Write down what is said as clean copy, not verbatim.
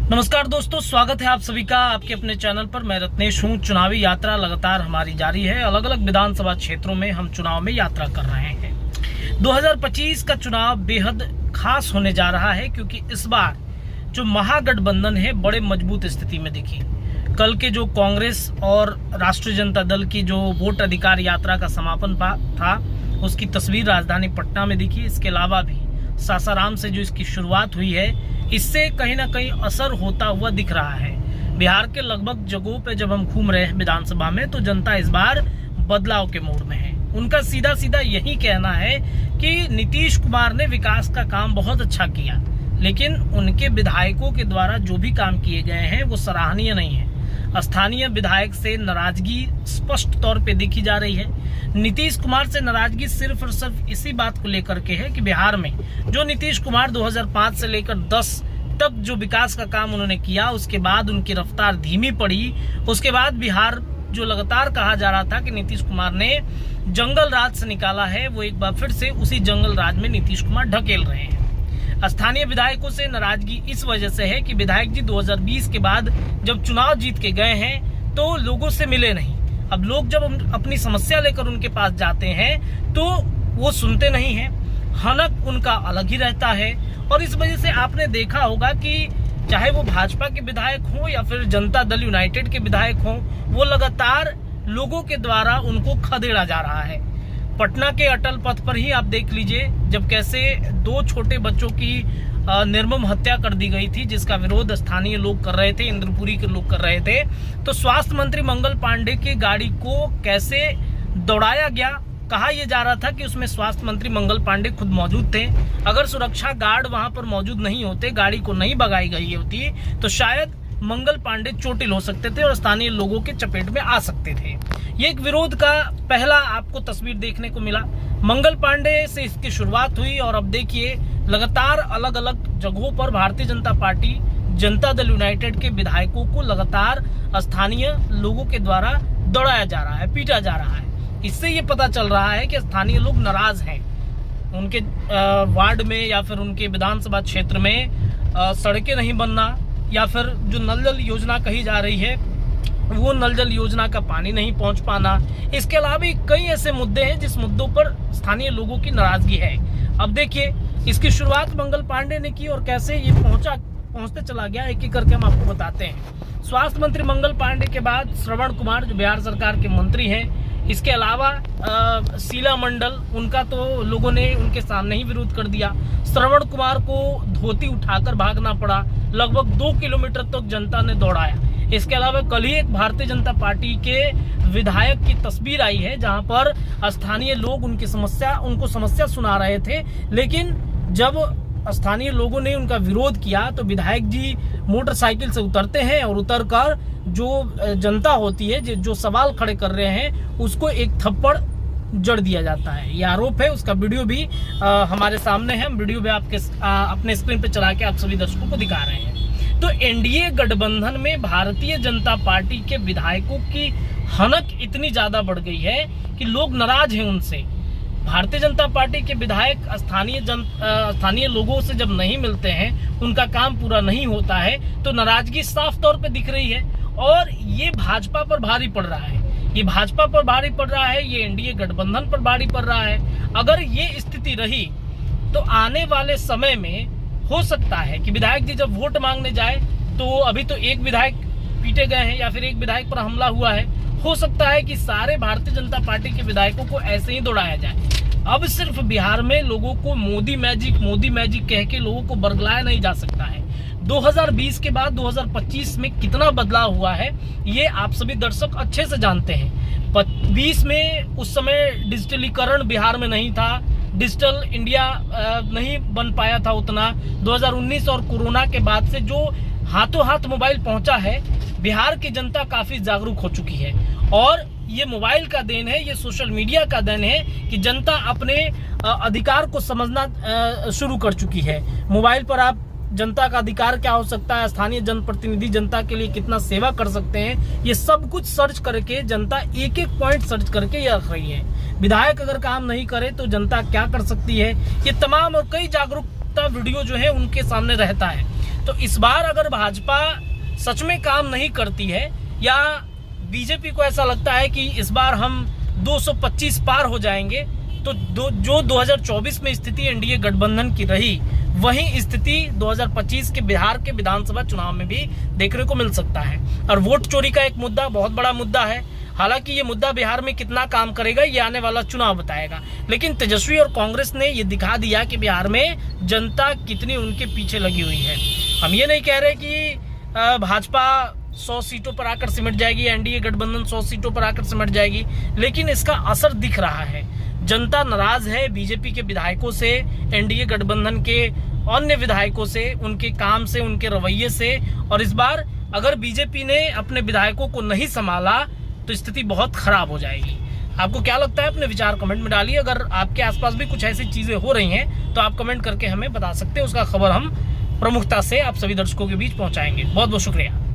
नमस्कार दोस्तों, स्वागत है आप सभी का आपके अपने चैनल पर। मैं रत्नेश हूँ। चुनावी यात्रा लगातार हमारी जारी है। अलग अलग विधानसभा क्षेत्रों में हम चुनाव में यात्रा कर रहे हैं। 2025 का चुनाव बेहद खास होने जा रहा है क्योंकि इस बार जो महागठबंधन है बड़े मजबूत स्थिति में दिखी। कल के जो कांग्रेस और राष्ट्रीय जनता दल की जो वोट अधिकार यात्रा का समापन था उसकी तस्वीर राजधानी पटना में दिखी। इसके अलावा भी सासाराम से जो इसकी शुरुआत हुई है इससे कहीं ना कहीं असर होता हुआ दिख रहा है। बिहार के लगभग जगहों पे जब हम घूम रहे हैं विधानसभा में तो जनता इस बार बदलाव के मूड में है। उनका सीधा सीधा यही कहना है कि नीतीश कुमार ने विकास का काम बहुत अच्छा किया, लेकिन उनके विधायकों के द्वारा जो भी काम किए गए हैं वो सराहनीय नहीं है। स्थानीय विधायक से नाराजगी स्पष्ट तौर पे देखी जा रही है। नीतीश कुमार से नाराजगी सिर्फ और सिर्फ इसी बात को लेकर के है कि बिहार में जो नीतीश कुमार 2005 से लेकर 10 तक जो विकास का काम उन्होंने किया उसके बाद उनकी रफ्तार धीमी पड़ी। उसके बाद बिहार जो लगातार कहा जा रहा था कि नीतीश कुमार ने जंगल राज से निकाला है, वो एक बार फिर से उसी जंगल राज में नीतीश कुमार ढकेल रहे हैं। स्थानीय विधायकों से नाराजगी इस वजह से है कि विधायक जी 2020 के बाद जब चुनाव जीत के गए हैं तो लोगों से मिले नहीं। अब लोग जब अपनी समस्या लेकर उनके पास जाते हैं तो वो सुनते नहीं हैं, हनक उनका अलग ही रहता है। और इस वजह से आपने देखा होगा कि चाहे वो भाजपा के विधायक हों या फिर जनता दल यूनाइटेड के विधायक हों, वो लगातार लोगों के द्वारा उनको खदेड़ा जा रहा है। पटना के अटल पथ पर ही आप देख लीजिए जब कैसे 2 छोटे बच्चों की निर्मम हत्या कर दी गई थी, जिसका विरोध स्थानीय लोग कर रहे थे, इंद्रपुरी के लोग कर रहे थे, तो स्वास्थ्य मंत्री मंगल पांडे की गाड़ी को कैसे दौड़ाया गया। कहा यह जा रहा था कि उसमें स्वास्थ्य मंत्री मंगल पांडे खुद मौजूद थे। अगर सुरक्षा गार्ड वहां पर मौजूद नहीं होते, गाड़ी को नहीं भगाई गई होती तो शायद मंगल पांडे चोटिल हो सकते थे और स्थानीय लोगों के चपेट में आ सकते थे। ये एक विरोध का पहला आपको तस्वीर देखने को मिला। मंगल पांडे से इसकी शुरुआत हुई और अब देखिए लगातार अलग अलग जगहों पर भारतीय जनता पार्टी, जनता दल यूनाइटेड के विधायकों को लगातार स्थानीय लोगों के द्वारा दौड़ाया जा रहा है, पीटा जा रहा है। इससे ये पता चल रहा है कि स्थानीय लोग नाराज हैं। उनके वार्ड में या फिर उनके विधानसभा क्षेत्र में सड़कें नहीं बनना या फिर जो नल जल योजना कही जा रही है वो नल जल योजना का पानी नहीं पहुंच पाना। इसके अलावा भी कई ऐसे मुद्दे हैं जिस मुद्दों पर स्थानीय लोगों की नाराजगी है। अब देखिए इसकी शुरुआत मंगल पांडे ने की और कैसे ये पहुंचते चला गया, एक एक करके हम आपको बताते हैं। स्वास्थ्य मंत्री मंगल पांडे के बाद श्रवण कुमार जो बिहार सरकार के मंत्री हैं, इसके अलावा शीला मंडल, उनका तो लोगों ने उनके सामने ही विरोध कर दिया। श्रवण कुमार को धोती उठाकर भागना पड़ा, लगभग 2 किलोमीटर तक जनता ने दौड़ाया। इसके अलावा कल ही एक भारतीय जनता पार्टी के विधायक की तस्वीर आई है जहां पर स्थानीय लोग उनको समस्या सुना रहे थे, लेकिन जब स्थानीय लोगों ने उनका विरोध किया तो विधायक जी मोटरसाइकिल से उतरते हैं और उतरकर जो जनता होती है जो सवाल खड़े कर रहे हैं उसको एक थप्पड़ जड़ दिया जाता है। यह आरोप है, उसका वीडियो भी हमारे सामने है। हम वीडियो भी अपने स्क्रीन पे चला के आप सभी दर्शकों को दिखा रहे हैं। तो एनडीए गठबंधन में भारतीय जनता पार्टी के विधायकों की हनक इतनी ज्यादा बढ़ गई है कि लोग नाराज हैं उनसे। भारतीय जनता पार्टी के विधायक स्थानीय लोगों से जब नहीं मिलते हैं, उनका काम पूरा नहीं होता है तो नाराजगी साफ तौर पे दिख रही है। और ये भाजपा पर भारी पड़ रहा है, ये भाजपा पर भारी पड़ रहा है, ये एनडीए गठबंधन पर भारी पड़ रहा है। अगर ये स्थिति रही तो आने वाले समय में हो सकता है कि विधायक जी जब वोट मांगने जाए तो अभी तो एक विधायक पीटे गए हैं या फिर एक विधायक पर हमला हुआ है, हो सकता है कि सारे भारतीय जनता पार्टी के विधायकों को ऐसे ही दौड़ाया जाए। अब सिर्फ बिहार में लोगों को मोदी मैजिक कह के लोगों को बरगलाया नहीं जा सकता है। 2020 के बाद 2025 में कितना बदलाव हुआ है ये आप सभी दर्शक अच्छे से जानते हैं। 20 में उस समय डिजिटलीकरण बिहार में नहीं था, डिजिटल इंडिया नहीं बन पाया था उतना। 2019 और कोरोना के बाद से जो हाथों हाथ मोबाइल पहुंचा है, बिहार की जनता काफी जागरूक हो चुकी है और ये मोबाइल का देन है, ये सोशल मीडिया का देन है कि जनता अपने अधिकार को समझना शुरू कर चुकी है। मोबाइल पर आप जनता का अधिकार क्या हो सकता है, स्थानीय जनप्रतिनिधि जनता के लिए कितना सेवा कर सकते हैं, ये सब कुछ सर्च करके जनता एक एक पॉइंट सर्च करके ये रख रही है। विधायक अगर काम नहीं करे तो जनता क्या कर सकती है, ये तमाम और कई जागरूकता वीडियो जो है उनके सामने रहता है। तो इस बार अगर भाजपा सच में काम नहीं करती है या बीजेपी को ऐसा लगता है कि इस बार हम 225 पार हो जाएंगे, तो जो 2024 में स्थिति एनडीए गठबंधन की रही, वही स्थिति 2025 के बिहार के विधानसभा चुनाव में भी देखने को मिल सकता है। और वोट चोरी का एक मुद्दा बहुत बड़ा मुद्दा है। हालांकि ये मुद्दा बिहार में कितना काम करेगा ये आने वाला चुनाव बताएगा, लेकिन तेजस्वी और कांग्रेस ने ये दिखा दिया कि बिहार में जनता कितनी उनके पीछे लगी हुई है। हम ये नहीं कह रहे कि भाजपा 100 सीटों पर आकर सिमट जाएगी, एनडीए गठबंधन 100 सीटों पर आकर सिमट जाएगी, लेकिन इसका असर दिख रहा है। जनता नाराज है बीजेपी के विधायकों से, एनडीए गठबंधन के अन्य विधायकों से, उनके काम से, उनके रवैये से। और इस बार अगर बीजेपी ने अपने विधायकों को नहीं संभाला तो स्थिति बहुत खराब हो जाएगी। आपको क्या लगता है? अपने विचार कमेंट में डालिए। अगर आपके आसपास भी कुछ ऐसी चीजें हो रही हैं तो आप कमेंट करके हमें बता सकते हैं। उसका खबर हम प्रमुखता से आप सभी दर्शकों के बीच पहुंचाएंगे। बहुत बहुत शुक्रिया।